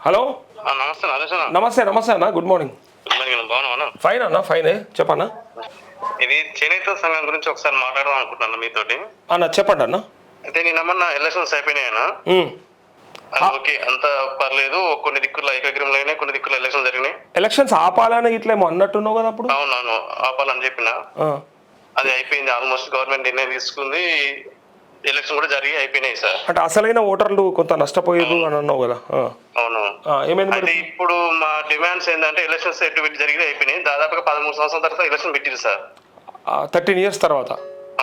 Hello. నమస్తే నరేష్ అన్న. నమస్తే నమస్తే అన్న, గుడ్ మార్నింగ్. గుడ్ మార్నింగ్, బాగున్నావా? ఫైన్ అన్న, ఫైనే. చెప్పన్నా. ఇది చేనేత సంఘం గురించి ఒకసారి మాట్లాడదాం అనుకుంటున్నాను మీతోటి. అన్న చెప్పండి అన్న. అయితే నిన్నమన్నా ఎలక్షన్స్ అయిపోయినాయనా? ఓకే, అంత పర్లేదు. కొన్ని దిక్కుల్లో ఏకగ్రీవంలో అయినాయి, కొన్ని దిక్కుల్లో ఎలక్షన్ జరిగినాయి. ఎలక్షన్స్ ఆపాలని ఇట్లేమో అన్నట్టున్నావు కదా అప్పుడు. అవునవును, ఆపాలని చెప్పిన. అది అయిపోయింది, ఆల్మోస్ట్ గవర్నమెంట్ నిర్ణయం తీసుకుంది. ఎలక్షన్ కూడా జరిగి అయిపోయినాయి సార్. అంటే అసలైన ఓటర్లు కొంత నష్టపోయారు అని అన్నావు కదా. అవును. ఏమైంది అయితే ఇప్పుడు మా డిమాండ్స్ ఏంటంటే ఎలక్షన్స్ జరిగి అయిపోయినాయి. దాదాపుగా 13 సంవత్సరాల తర్వాత ఎలక్షన్ పెట్టింది సార్. 13 years తర్వాత.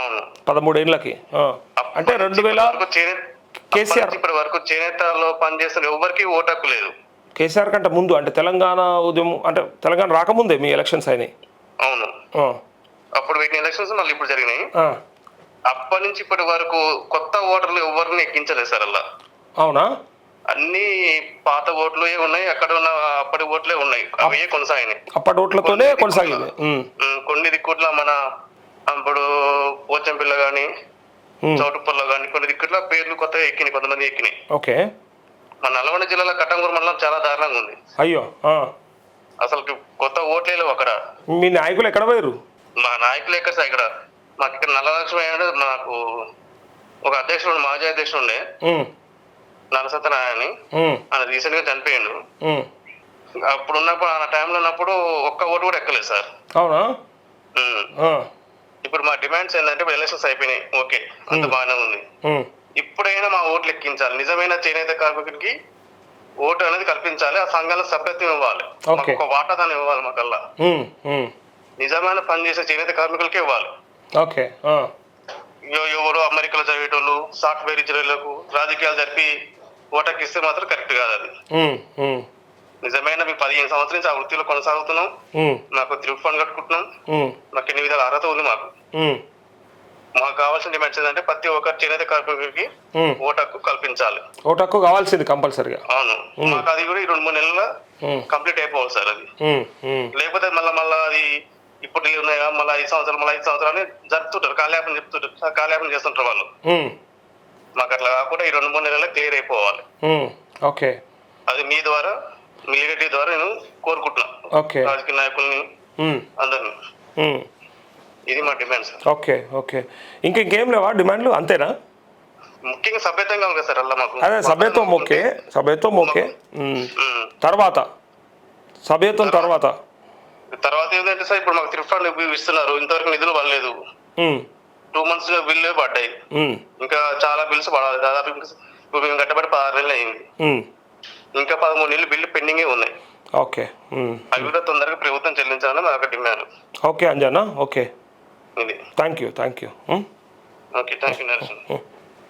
అవును, 13 ఏళ్ళకి. అంటే 2000 కేసీఆర్ ఇప్పటి వరకు చేనేతలో పనిచేస్తున్న ఎవరికి ఓటు హక్కు లేదు. కేసీఆర్ కంటే ముందు అంటే తెలంగాణ ఉద్యమం, అంటే తెలంగాణ రాకముందే మీ ఎలక్షన్స్ అయినాయి. అవును, అప్పుడు పెట్టిన ఎలక్షన్స్ మళ్ళీ ఇప్పుడు జరిగినాయి. అప్పటి నుంచి ఇప్పటి వరకు కొత్త ఓటర్లు ఎవరిని ఎక్కించలేదు సార్ అలా. అవునా? అన్ని పాత ఓట్లే ఉన్నాయి, అక్కడ ఉన్న అప్పటి ఓట్లే ఉన్నాయి, అవే కొనసాగినాయి. అప్పటి ఓట్లతోనే కొనసాగింది. కొన్ని దిక్కుట్ల మన ఇప్పుడు పోచంపిల్ల గాని, చౌటుప్పల్లో గాని కొన్ని దిక్కుట్ల పేర్లు కొత్తగా ఎక్కినాయి, కొంతమంది ఎక్కినాయి. ఓకే. మన నల్గొండ జిల్లాలో కట్టంగూరు మండలం చాలా దారుణంగా ఉంది. అయ్యో. అసలు కొత్త ఓట్లే లేవు అక్కడ. మీ నాయకులు ఎక్కడ పోయారు? మా నాయకులు ఎక్కడ సార్? ఇక్కడ మాకు ఇక్కడ నల్లలక్ష్మి అయ్యాడు. మాకు ఒక అధ్యక్షుడు, మాజీ అధ్యక్షుడు ఉండే నలసత్యనారాయణ అని, ఆయన రీసెంట్ గా చనిపోయిండు. అప్పుడు ఉన్నప్పుడు ఆ టైంలో ఉన్నప్పుడు ఒక్క ఓటు కూడా ఎక్కలేదు సార్. అవునా? ఇప్పుడు మా డిమాండ్స్ ఏంటంటే ఇప్పుడు ఎలక్షన్స్ అయిపోయినాయి, ఓకే, అంత బాగానే ఉంది. ఇప్పుడైనా మా ఓట్లు ఎక్కించాలి. నిజమైన చేనేత కార్మికుడికి ఓటు అనేది కల్పించాలి. ఆ సంఘాలకు సభ్యత్వం ఇవ్వాలి, ఒక వాటాదాన్ని ఇవ్వాలి. మాకల్లా నిజమైన పనిచేసే చేనేత కార్మికులకే ఇవ్వాలి. ఓకే. ఎవరు అమెరికాలో చదివేటోళ్ళు, సాఫ్ట్వేర్ ఇంజనీర్లకు రాజకీయాలు జరిపి ఓటకి ఇస్తే మాత్రం కరెక్ట్ కాదు అది. నిజమైన మేము 15 సంవత్సరాల నుంచి ఆ వృత్తిలో కొనసాగుతున్నాం. నాకు తిరుగు ఫండ్ కట్టుకుంటున్నాం. మాకు ఎన్ని విధాల అర్హత ఉంది. మాకు కావాల్సిన డిమాండ్స్ ఏంటంటే ప్రతి ఒక్క చేనేత కార్మికుడికి ఓటకు కల్పించాలి. ఓటకు కావాల్సింది కంపల్సరీగా. అవును, మాకు అది కూడా ఈ 2-3 నెలల్లో కంప్లీట్ అయిపోవాలి సార్ అది. లేకపోతే మళ్ళా అది ఇప్పుడు ఉన్నాయా మళ్ళీ 5 సంవత్సరాలు జరుపుతుంటారు, కాలయాపన చెప్తుంటారు, కాలయాపన చేస్తుంటారు వాళ్ళు. మాకు అట్లా కాకుండా ఈ 2-3 నెలల్లో క్లియర్ అయిపోవాలి. ఓకే. అది మీ ద్వారా, మిలిటరీ ద్వారా నేను కోరుకుంటున్నా, రాజకీయ నాయకుల్ని అందరినీ. ఇది మా డిమాండ్ సార్. ఓకే. ఓకే. ఇంకేం లేవా డిమాండ్లు? అంతేనా? ముఖ్యంగా సభ్యత్వం కావాలి కదా సార్ అలా మాకు. అదే సభ్యత్వం ఓకే, సభ్యత్వం ఓకే. తర్వాత సభ్యత్వం తర్వాత ఏంటంటే సార్, ఇప్పుడు మాకు తిరుపతి ఇస్తున్నారు, ఇంతవరకు నిధులు పడలేదు. 2 months బిల్లు పడ్డాయి, ఇంకా చాలా బిల్స్ పడాలి. దాదాపు ఇప్పుడు మేము కట్టబడి 16 నెలలు అయింది, ఇంకా 13 నెలలు బిల్లు పెండింగే ఉన్నాయి. ఓకే. అవి కూడా తొందరగా ప్రభుత్వం చెల్లించాలని మా యొక్క డిమాండ్. ఓకే అంజనా. ఓకే, ఇది. Thank you. Okay, thank you Naresh.